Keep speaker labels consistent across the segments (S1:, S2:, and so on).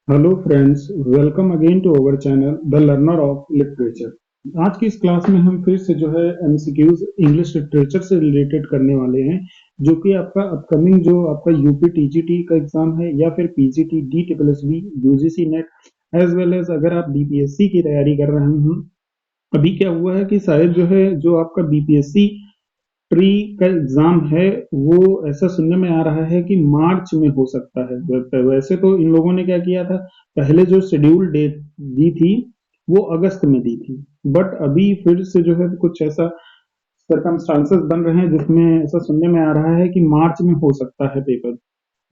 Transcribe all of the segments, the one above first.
S1: Hello friends, welcome again to our channel the learner of literature. आज की इस class में हम फिर से जो है एमसीक्यूज इंग्लिश लिटरेचर से रिलेटेड करने वाले हैं, जो कि आपका अपकमिंग जो आपका यूपी टीजीटी का एग्जाम है या फिर PGT D triple S B UGC NET as well as अगर आप बीपीएससी की तैयारी कर रहे हैं। अभी क्या हुआ है कि शायद जो है जो आपका बीपीएससी प्री का एग्जाम है वो ऐसा सुनने में आ रहा है कि मार्च में हो सकता है। वैसे तो इन लोगों ने क्या किया था, पहले जो शेड्यूल डेट दी थी वो अगस्त में दी थी, बट अभी फिर से जो है कुछ ऐसा सरकमस्टांसेस बन रहे हैं जिसमें ऐसा सुनने में आ रहा है कि मार्च में हो सकता है पेपर।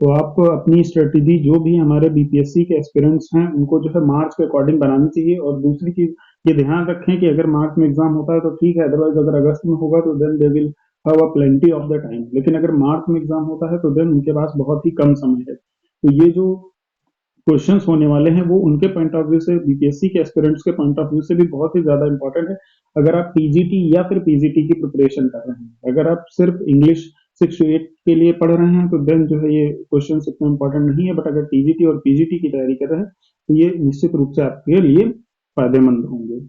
S1: तो आप अपनी स्ट्रेटेजी जो भी हमारे बीपीएससी के एस्पिरेंट्स हैं उनको जो है मार्च के अकॉर्डिंग बनानी चाहिए। और दूसरी चीज ये ध्यान रखें कि अगर मार्च में एग्जाम होता है तो ठीक है, अदरवाइज अगर अगस्त में होगा तो then they will have a plenty of the time. लेकिन अगर मार्च में एग्जाम होता है तो देन उनके पास बहुत ही कम समय है। तो ये जो क्वेश्चंस होने वाले हैं वो उनके पॉइंट ऑफ व्यू से, बीपीएससी के एस्पिरेंट्स के पॉइंट ऑफ व्यू से भी बहुत ही ज्यादा इंपॉर्टेंट है। अगर आप टीजीटी या फिर पीजीटी की प्रिपरेशन कर रहे हैं, अगर आप सिर्फ इंग्लिश 6 to 8 के लिए पढ़ रहे हैं तो देन जो है ये क्वेश्चन इतना इंपॉर्टेंट नहीं है, बट अगर टीजीटी और पीजीटी की तैयारी कर रहे हैं तो ये निश्चित रूप से आपके लिए फायदेमंद होंगे।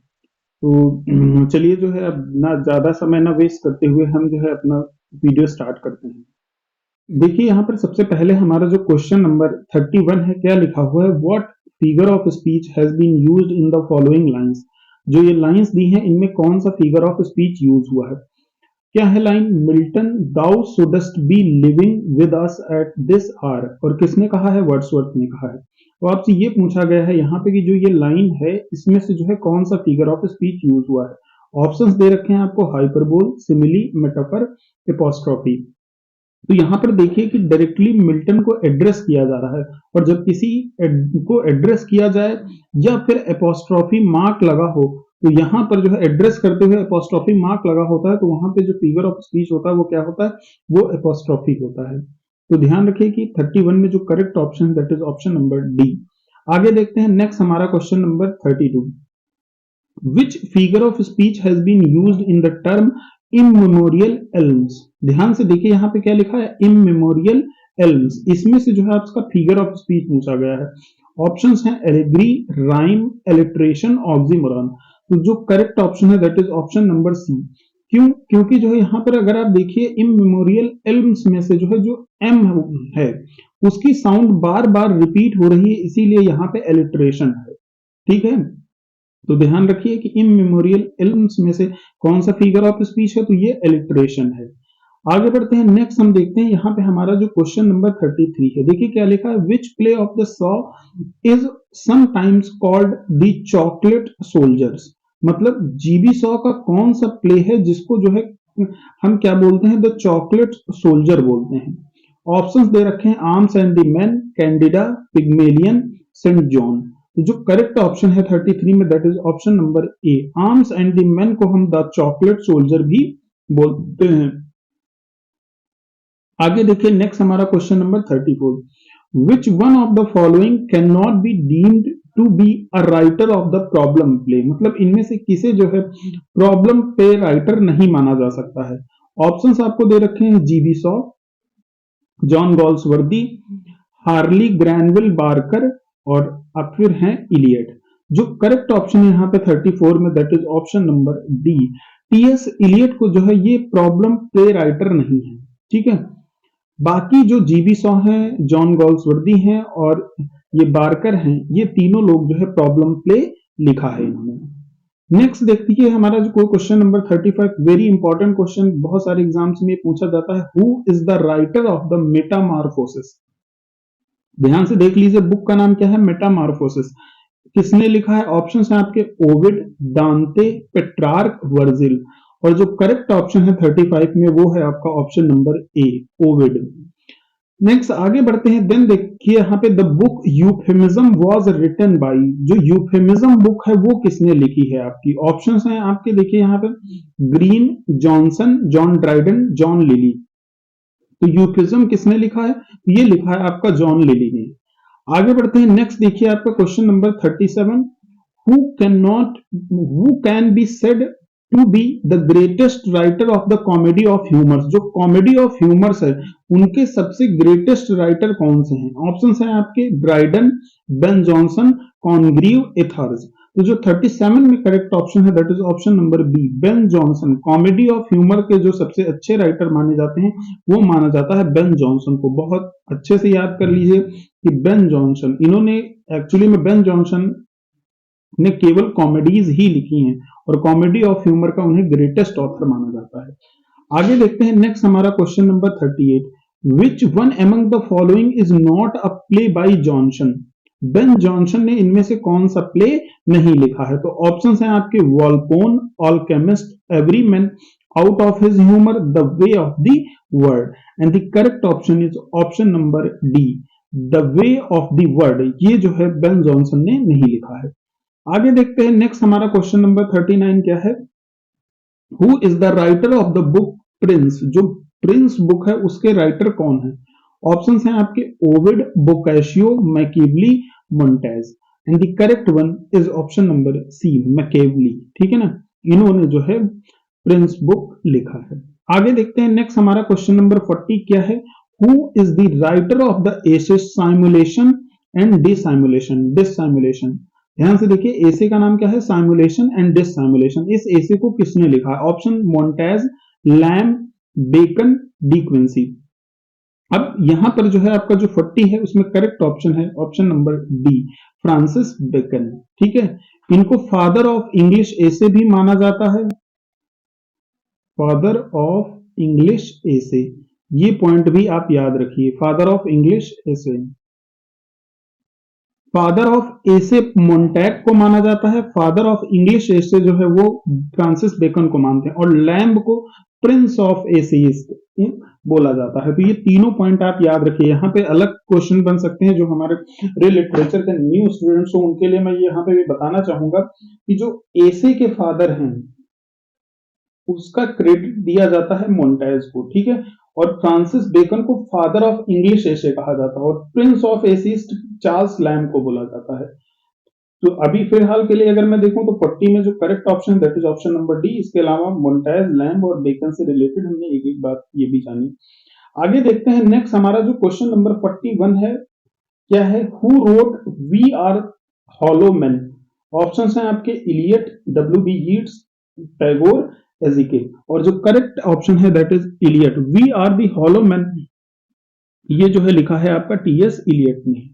S1: तो चलिए जो है अब ना ज्यादा समय ना वेस्ट करते हुए हम जो है अपना वीडियो स्टार्ट करते हैं। देखिए यहाँ पर सबसे पहले हमारा जो क्वेश्चन नंबर 31 है, क्या लिखा हुआ है, what figure of speech has been used in the following lines. जो ये लाइंस दी हैं इनमें कौन सा फिगर ऑफ स्पीच यूज हुआ है। क्या है line, Milton thou shouldst be living with us at this hour, और किसने कहा है, वर्ड्सवर्थ ने कहा है। तो आपसे ये पूछा गया है यहाँ पे कि जो ये लाइन है इसमें से जो है कौन सा फिगर ऑफ स्पीच यूज हुआ है। ऑप्शंस दे रखे हैं आपको, हाइपरबोल, सिमिली, मेटाफर, एपोस्ट्रोफी। तो यहाँ पर देखिए कि डायरेक्टली मिल्टन को एड्रेस किया जा रहा है, और जब किसी को एड्रेस किया जाए या फिर एपोस्ट्रोफी मार्क लगा हो, तो यहाँ पर जो है एड्रेस करते हुए एपोस्ट्रोफी मार्क लगा होता है तो वहां पे जो फिगर ऑफ स्पीच होता है वो क्या होता है, वो एपोस्ट्रोफी होता है। तो ध्यान रखिए कि 31 में जो correct option that is option number D. आगे देखते हैं नेक्स्ट हमारा question number 32। Which figure of speech has been used in the term immemorial elms। ध्यान से देखिए यहाँ पे क्या लिखा है, immemorial elms। इसमें से जो है आपका फिगर ऑफ स्पीच पूछा गया है। ऑप्शंस हैं एलेग्री, राइम, एलिट्रेशन, ऑक्सीमोरन। तो जो करेक्ट ऑप्शन है that is option number C. क्यों, क्योंकि जो है यहाँ पर अगर आप देखिए इममेमोरियल एल्म्स में से जो है जो एम है उसकी साउंड बार बार रिपीट हो रही है, इसीलिए यहाँ पे एलिट्रेशन है। ठीक है, तो ध्यान रखिए कि इममेमोरियल इल्म्स में से कौन सा फिगर ऑफ स्पीच है, तो ये एलिट्रेशन है। आगे बढ़ते हैं नेक्स्ट, हम देखते हैं यहाँ पे हमारा जो क्वेश्चन नंबर 33 है। देखिए क्या लिखा है, which play of the saw is sometimes called the chocolate soldiers. मतलब जीबी सॉ का कौन सा प्ले है जिसको जो है हम क्या बोलते हैं, द चॉकलेट सोल्जर बोलते हैं। ऑप्शंस दे रखे हैं, Arms and the Man, Candida, Pygmalion, Saint Joan. तो जो करेक्ट ऑप्शन है 33 में that is option number A, Arms and the Man को हम द चॉकलेट सोल्जर भी बोलते हैं। आगे देखिए नेक्स्ट हमारा question number 34। Which one of the following can not be deemed to be a writer of the problem play. मतलब इनमें से किसे जो है प्रॉब्लम प्ले राइटर नहीं माना जा सकता है। ऑप्शंस आपको दे रखे हैं, GB saw, John Galsworthy, Harley Granville Barker, और अब फिर हैं इलियट। जो करेक्ट ऑप्शन है यहाँ पे 34 में that is option number D, TS Eliot को जो है ये प्रॉब्लम प्ले राइटर नहीं है। ठीक है, बाकी जो जीबी सॉ हैं, जॉन गॉल्सवर्दी हैं और ये बार्कर हैं, ये तीनों लोग जो है प्रॉब्लम प्ले लिखा है इन्होंने। नेक्स्ट देखिए हमारा जो question number 35, very important question, बहुत सारे एग्जाम्स में पूछा जाता है, who is the writer of the Metamorphosis. ध्यान से देख लीजिए बुक का नाम क्या है, मेटामॉर्फोसिस। किसने लिखा है, ऑप्शन है आपके, ओविड, दांते, पेट्रार्क, वर्जिल। और जो करेक्ट ऑप्शन है 35 में वो है आपका option number A, Ovid. Next आगे बढ़ते हैं, देन देखिए यहाँ पे the book euphemism was written by. जो यूफेमिज्म बुक है वो किसने लिखी है आपकी। ऑप्शंस हैं आपके, देखिए यहाँ पे, green, Johnson, John Dryden, John lily. तो यूफिज्म किसने लिखा है, ये लिखा है आपका जॉन लिली ने। आगे बढ़ते हैं नेक्स्ट, देखिए आपका question number 37। Who can not, who can be said to be the greatest writer of the comedy of humours, जो कॉमेडी ऑफ ह्यूमर्स है उनके सबसे ग्रेटेस्ट राइटर कौन से हैं? ऑप्शंस हैं आपके Dryden, Ben Jonson, Congreve, Etherege. तो जो 37 में करेक्ट ऑप्शन है that is option number B, Ben Jonson. Comedy of humour के जो सबसे अच्छे राइटर माने जाते हैं वो माना जाता है बेन जॉनसन को। बहुत अच्छे से याद कर लीजिए कि बेन जॉनसन, इन्होंने एक्चुअली में बेन जॉनसन ने केवल कॉमेडीज ही लिखी हैं और कॉमेडी ऑफ ह्यूमर का उन्हें ग्रेटेस्ट ऑथर माना जाता है। आगे देखते हैं नेक्स्ट हमारा question number 38, which one among the following is not a play by Johnson? Ben Jonson ने इनमें से कौन सा प्ले नहीं लिखा है? तो ऑप्शंस हैं आपके Volpone, Alchemist, Everyman, out of his humour, the way of the world. And the correct option is option number D, the way of the world. ये जो है बेन जॉनसन ने नहीं लिखा है। आगे देखते हैं नेक्स्ट हमारा क्वेश्चन नंबर 39 क्या है? Who is the writer of the book Prince? जो प्रिंस बुक है उसके राइटर कौन है? ऑप्शंस हैं आपके Ovid, Boccaccio, Machiavelli, Montaigne. And the correct one is option number C, Machiavelli. ठीक है ना, इन्होंने जो है प्रिंस बुक लिखा है। आगे देखते हैं नेक्स्ट हमारा क्वेश्चन नंबर 40 क्या है? Who is the writer of the essays simulation and dissimulation? Dissimulation, ध्यान से देखिए, एसे का नाम क्या है? Simulation and dissimulation. इस एसे को किसने लिखा है? Option Montaigne, Lamb, Bacon, De Quincey. अब यहां पर जो है आपका जो 40 है उसमें करेक्ट ऑप्शन है option number D, Francis Bacon. ठीक है, इनको फादर ऑफ इंग्लिश एसे भी माना जाता है, फादर ऑफ इंग्लिश एसे। ये पॉइंट भी आप याद रखिए, father of English essay. Father of essay Montaigne को माना जाता है, फादर ऑफ इंग्लिश एसे जो है वो फ्रांसिस बेकन को मानते हैं, और लैम्ब को प्रिंस ऑफ एसेइस्ट बोला जाता है। तो ये तीनों पॉइंट आप याद रखिए। यहाँ पे अलग क्वेश्चन बन सकते हैं जो हमारे लिटरेचर के न्यू स्टूडेंट्स हो उनके लिए मैं यहाँ पे भी बताना चाहूंगा कि जो एसे के फादर हैं उसका क्रेडिट दिया जाता है मोंटेज को। ठीक है, और फ्रांसिस बेकन को फादर ऑफ इंग्लिश एसे कहा जाता है, और Prince of assist Charles lamb को बोला जाता है। तो अभी फिलहाल के लिए अगर मैं देखूं तो 40 में जो correct option that is option number D. इसके अलावा मोंटेज, लैम्ब और बेकन से रिलेटेड हमने एक एक बात ये भी जानी। आगे देखते हैं नेक्स्ट हमारा जो क्वेश्चन नंबर 41 है क्या है? Who wrote we are hollow man? Options हैं आपके Eliot, W B Yeats, Tagore, Ezekiel. और जो करेक्ट ऑप्शन है that is Eliot, we are the hollow man. ये जो है लिखा है आपका टीएस इलियट ने।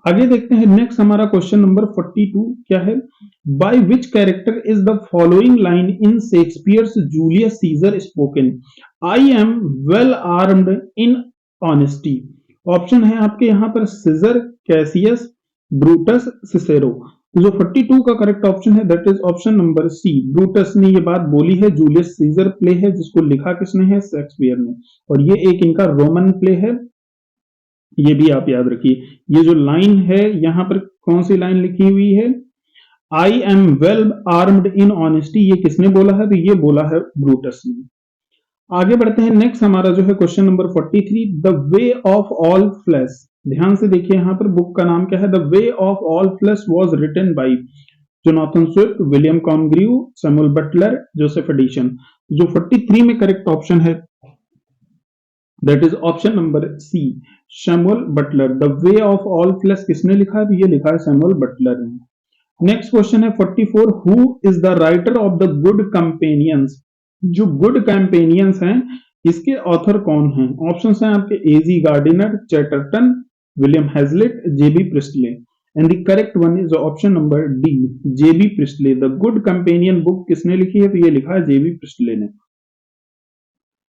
S1: आगे देखते हैं नेक्स्ट हमारा क्वेश्चन नंबर 42 क्या है? By which character is the following line in Shakespeare's Julius Caesar spoken? I am well armed in honesty. Option है आपके यहाँ पर सीजर, कैसियस, ब्रूटस, सिसेरो। जो 42 का करेक्ट ऑप्शन है that is option number C, Brutus ने ये बात बोली है। जूलियस सीजर प्ले है जिसको लिखा किसने है? शेक्सपियर ने, और ये एक इनका रोमन प्ले है, ये भी आप याद रखिए। ये जो लाइन है यहां पर कौन सी लाइन लिखी हुई है? I am well armed in honesty, ये किसने बोला है? तो ये बोला है ब्रूटस ने। आगे बढ़ते हैं नेक्स्ट हमारा जो है question number 43, the way of all flash. ध्यान से देखिए यहाँ पर बुक का नाम क्या है? The way of all flesh was written by Jonathan Swift, William Congreve, Samuel Butler, Joseph Addison. जो 43 में करेक्ट ऑप्शन है that is option number C, Samuel Butler. The way of all flesh किसने लिखा है? ये लिखा है सैमुअल बटलर ने। नेक्स्ट क्वेश्चन है 44, who is the writer of the good companions? जो गुड कंपेनियंस हैं इसके ऑथर कौन हैं? ऑप्शंस हैं आपके एजी Gardiner, Chatterton, William Hazlitt, JB Priestley. And the correct one is option number D, JB Priestley. The good companion book किसने लिखी है? तो ये लिखा है जेबी प्रिस्टले ने।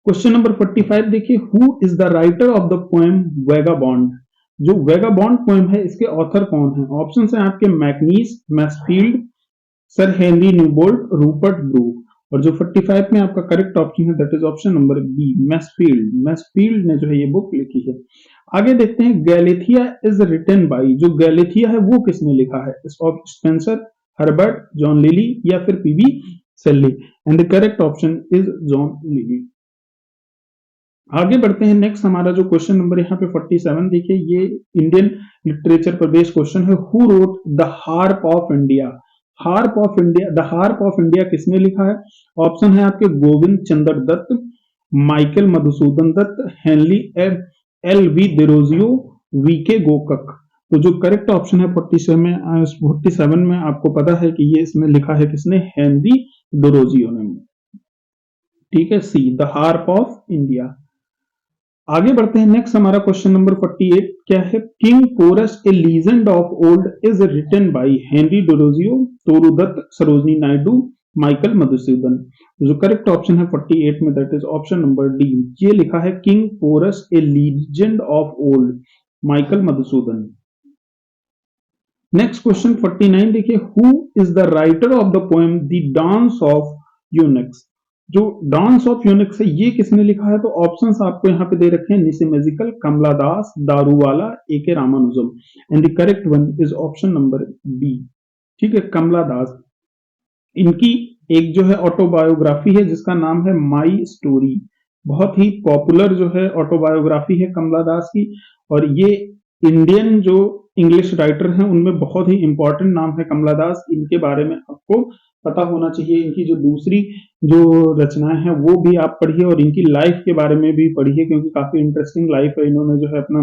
S1: क्वेश्चन नंबर 45 देखिए, who is the writer of the poem vagabond? जो वेगाबॉन्ड पोएम है इसके ऑथर कौन है? ऑप्शंस हैं आपके MacNeice, Masefield, sir Henry Newbolt, Rupert Brooke. और जो 45 में आपका करेक्ट ऑप्शन है that is option number B, Masefield. Masefield ने जो है ये बुक लिखी है। आगे देखते हैं, गैलेथिया इज रिटन बाई। जो गैलेथिया है वो किसने लिखा है? स्पेंसर, हर्बर्ट, जॉन लिली या फिर PB Shelley. And the correct option is John Lyly. आगे बढ़ते हैं नेक्स्ट हमारा जो क्वेश्चन नंबर यहाँ पे 47 देखिए, ये इंडियन लिटरेचर पर बेस्ड क्वेश्चन है। Who wrote the harp of India? Harp of India, the harp of India किसने लिखा है? ऑप्शन है आपके Govind Chandra Dutt, Michael Madhusudan Dutt, Henry L V Derozio, V K Gokak. तो जो करेक्ट ऑप्शन है 47 में आपको पता है कि ये इसमें लिखा है किसने? हेनरी डिरोजियो ने। ठीक है, see the harp of India. आगे बढ़ते हैं, नेक्स्ट हमारा क्वेश्चन नंबर 48 क्या है? King Porus a legend of old is written by Henry Derozio, Toru Dutt, Sarojini Naidu, Michael Madhusudan. जो करेक्ट ऑप्शन है 48 में that is option number D, ये लिखा है King Porus a legend of old, Michael Madhusudan. Next question 49 देखिए, who is the writer of the poem the dance of eunuchs. जो dance of eunuchs है ये किसने लिखा है? तो ऑप्शंस आपको यहाँ पे दे रखे हैं, Nissim Ezekiel, Kamala Das, Daruwalla, A K. Ramanujan. And the correct one is option number B. ठीक है, कमला दास। इनकी एक जो है ऑटोबायोग्राफी है जिसका नाम है माई स्टोरी, बहुत ही पॉपुलर जो है ऑटोबायोग्राफी है कमला दास की। और ये इंडियन जो इंग्लिश राइटर हैं उनमें बहुत ही इंपॉर्टेंट नाम है कमला दास। इनके बारे में आपको पता होना चाहिए। इनकी जो दूसरी जो रचनाएं हैं वो भी आप पढ़िए और इनकी लाइफ के बारे में भी पढ़िए, क्योंकि काफी इंटरेस्टिंग लाइफ है। इन्होंने जो है अपना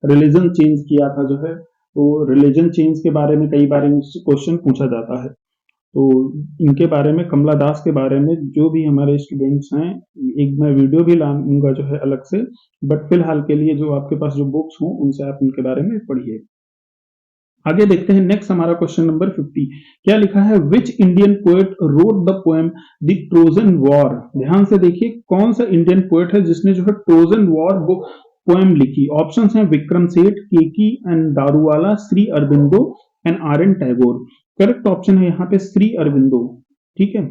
S1: रिलीजन चेंज किया था जो है, तो रिलीजन चेंज के बारे में कई बार क्वेश्चन पूछा जाता है। तो इनके बारे में, कमला दास के बारे में जो भी हमारे स्टूडेंट्स हैं, एक मैं वीडियो भी लाऊंगा जो है अलग से, बट फिलहाल के लिए जो आपके पास जो बुक्स हों उनसे आप इनके बारे में पढ़िए। आगे देखते हैं, नेक्स्ट हमारा क्वेश्चन नंबर 50 क्या लिखा है? Which Indian poet road the poem the Trojan war. ध्यान से देखिए कौन सा इंडियन पोएट है जिसने जो है ट्रोजन वॉर बुक पोएम लिखी। ऑप्शंस हैं Vikram Seth, Keki N Daruwalla, Shri Aurobindo and R N Tagore. Correct option है यहाँ पे श्री अरबिंदो। ठीक है,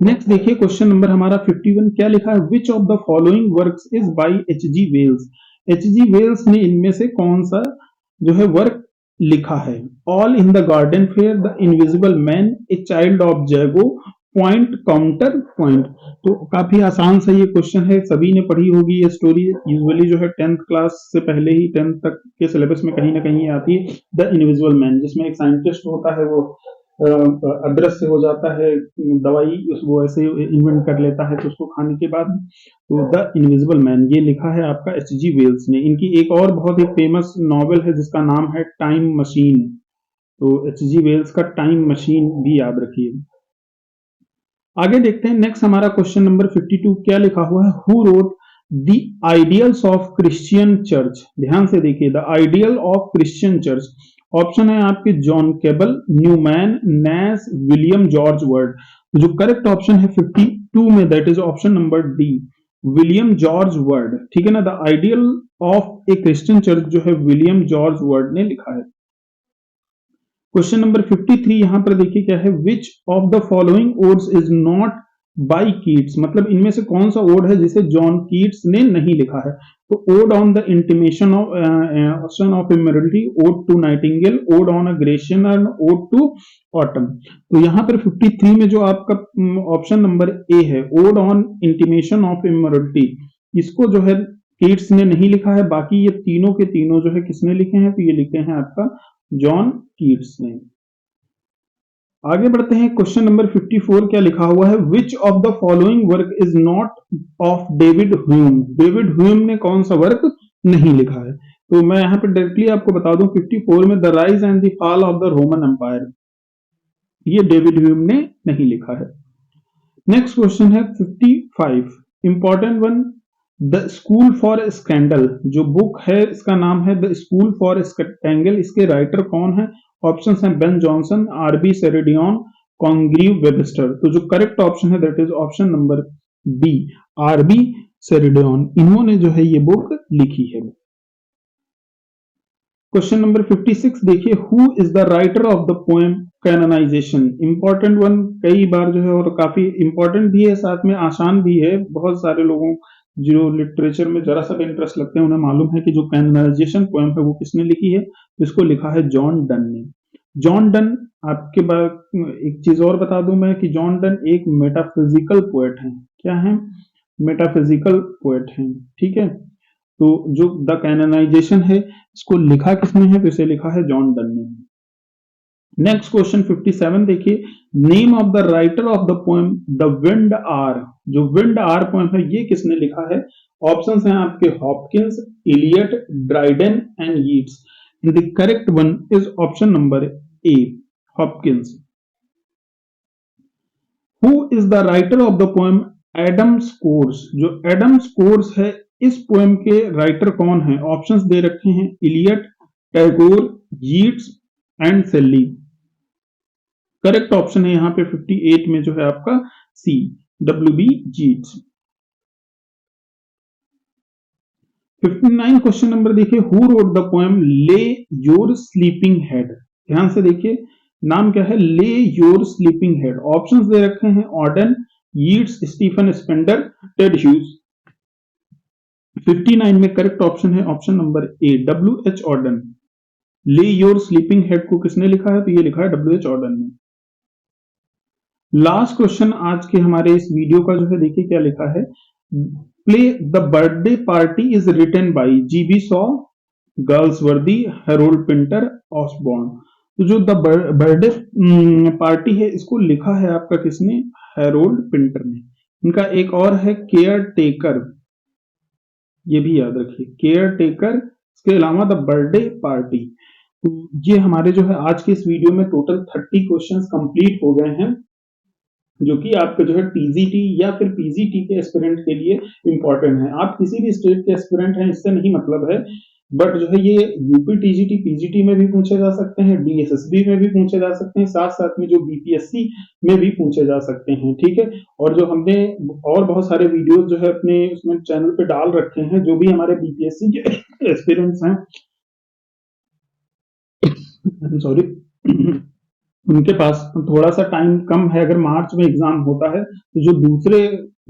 S1: नेक्स्ट देखिए क्वेश्चन नंबर हमारा 51 क्या लिखा है? Which of the following works is by H G Wells. H G Wells ने इनमें से कौन सा जो है वर्क लिखा है? All in the garden fair, the invisible man, a child of जैगो, point counter point. तो काफी आसान सा ये क्वेश्चन है, सभी ने पढ़ी होगी ये स्टोरी। यूजुअली जो है 10th क्लास से पहले ही 10th तक के सिलेबस में कहीं ना कहीं आती है। द इनविजिबल मैन, जिसमें एक साइंटिस्ट होता है, वो अदृश्य हो जाता है, दवाई वो ऐसे इन्वेंट कर लेता है तो उसको खाने के बाद। तो द इनविजिबल मैन ये लिखा है आपका एच जी वेल्स ने। इनकी एक और बहुत ही फेमस नॉवेल है जिसका नाम है टाइम मशीन। तो एच जी वेल्स का टाइम मशीन भी याद रखिए। आगे देखते हैं, नेक्स्ट हमारा क्वेश्चन नंबर 52 क्या लिखा हुआ है? Who wrote the ideals of Christian church. ध्यान से देखिए, the ideal of Christian church. Option है आपके John Keble, Newman, Nash, William George Ward. जो करेक्ट ऑप्शन है 52 में that is option number D, William George Ward. ठीक है ना, the ideal of a Christian church जो है विलियम जॉर्ज वर्ड ने लिखा है। क्वेश्चन नंबर 53 यहां पर देखिए क्या है? Which of the following odes is not by Keats. मतलब इनमें से कौन सा ओड है जिसे जॉन कीट्स ने नहीं लिखा है? तो ode on the intimation of immorality, ode to nightingale, ode on a Grecian, ode to autumn. तो यहां पर 53 में जो आपका ऑप्शन नंबर ए है, odd on intimation of immorality, इसको जो है कीट्स ने नहीं लिखा है। बाकी ये तीनों के तीनों जो है किसने लिखे हैं? तो ये लिखे हैं आपका जॉन कीट्स ने। आगे बढ़ते हैं, क्वेश्चन नंबर 54 क्या लिखा हुआ है? Which of the following work is not of David Hume. David Hume ने कौन सा वर्क नहीं लिखा है? तो मैं यहां पे डायरेक्टली आपको बता दूं, 54 में the rise and the fall of the Roman empire, ये डेविड ह्यूम ने नहीं लिखा है। नेक्स्ट क्वेश्चन है 55, important one, the school for scandal. जो बुक है इसका नाम है द स्कूल फॉर स्कैंडल। इसके राइटर कौन है? ऑप्शंस हैं Ben Jonson, R B Sheridan, Congreve Webster. तो जो करेक्ट ऑप्शन है that is option number B, R B Sheridan. इन्होंने जो है ये बुक लिखी है। क्वेश्चन नंबर 56 देखिए, who is the writer of the poem canonization. Important one, कई बार जो है और काफी इंपॉर्टेंट भी है, साथ में आसान भी है। बहुत सारे लोगों जो लिटरेचर में जरा सा भी इंटरेस्ट लगते हैं उन्हें मालूम है कि जो कैनोनाइजेशन पोएम है वो किसने लिखी है। इसको लिखा है जॉन डन ने। जॉन डन, आपके बाद एक चीज और बता दूं मैं कि जॉन डन एक मेटाफिजिकल पोएट है। क्या है? मेटाफिजिकल पोएट है। ठीक है, तो जो द कैनोनाइजेशन है इसको लिखा किसने है? तो इसे लिखा है जॉन डन ने। नेक्स्ट क्वेश्चन 57 देखिए, name of the writer of the poem the windhover. जो विंड आर पोएम है ये किसने लिखा है? ऑप्शंस हैं आपके Hopkins, Eliot, Dryden and Yeats. The correct one is option number A, Hopkins. Who is the writer of the poem Adam scores. जो Adam scores है इस पोएम के राइटर कौन है? ऑप्शंस दे रखे हैं, Eliot, Tagore, Yeats and Shelley. Correct option है यहाँ पे 58 में जो है आपका C, WB Yeats. 59 question number देखिए, who wrote the poem lay your sleeping head. ध्यान से देखिए, नाम क्या है? Lay your sleeping head. Options दे रखे हैं, Auden, Yeats, Stephen Spender, Ted Hughes. 59 में करेक्ट ऑप्शन है option number A, WH Auden. Lay your sleeping head को किसने लिखा है? तो ये लिखा है WH ऑर्डन ने। लास्ट क्वेश्चन आज के हमारे इस वीडियो का जो है, देखिए क्या लिखा है, play the birthday party is written by GB Shaw, Galsworthy, Harold Pinter, Osborne. तो जो द बर्थडे पार्टी है इसको लिखा है आपका किसने? हेरोल्ड पिंटर ने। इनका एक और है केयर टेकर, ये भी याद रखिए, केयर टेकर। इसके अलावा द बर्थडे पार्टी। तो ये हमारे जो है आज के इस वीडियो में टोटल 30 क्वेश्चंस कंप्लीट हो गए हैं, जो कि आपके जो है TGT या फिर PGT के एस्पिरेंट के लिए इंपॉर्टेंट है। आप किसी भी स्टेट के एस्पिरेंट हैं इससे नहीं मतलब है, बट जो है ये यूपी TGT PGT में भी पूछे जा सकते हैं, DSSB में भी पूछे जा सकते हैं, साथ साथ में जो BPSC में भी पूछे जा सकते हैं, ठीक है। और जो हमने और बहुत सारे वीडियोस जो है अपने उसमें चैनल पे डाल रखे हैं, जो भी हमारे BPSC के एस्पिरेंट्स हैं, सॉरी, उनके पास थोड़ा सा टाइम कम है, अगर मार्च में एग्जाम होता है तो जो दूसरे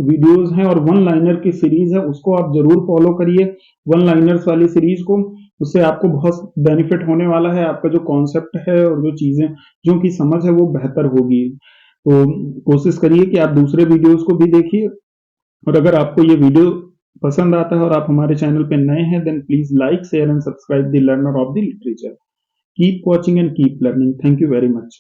S1: वीडियोस हैं और वन लाइनर की सीरीज है उसको आप जरूर फॉलो करिए, वन लाइनर्स वाली सीरीज को। उससे आपको बहुत बेनिफिट होने वाला है, आपका जो कॉन्सेप्ट है और जो चीजें जो की समझ है वो बेहतर होगी। तो कोशिश करिए कि आप दूसरे वीडियोस को भी देखिए, और अगर आपको ये वीडियो पसंद आता है और आप हमारे चैनल पे नए हैं, then please like, share and subscribe the learner of the literature. Keep watching and keep learning. Thank you very much.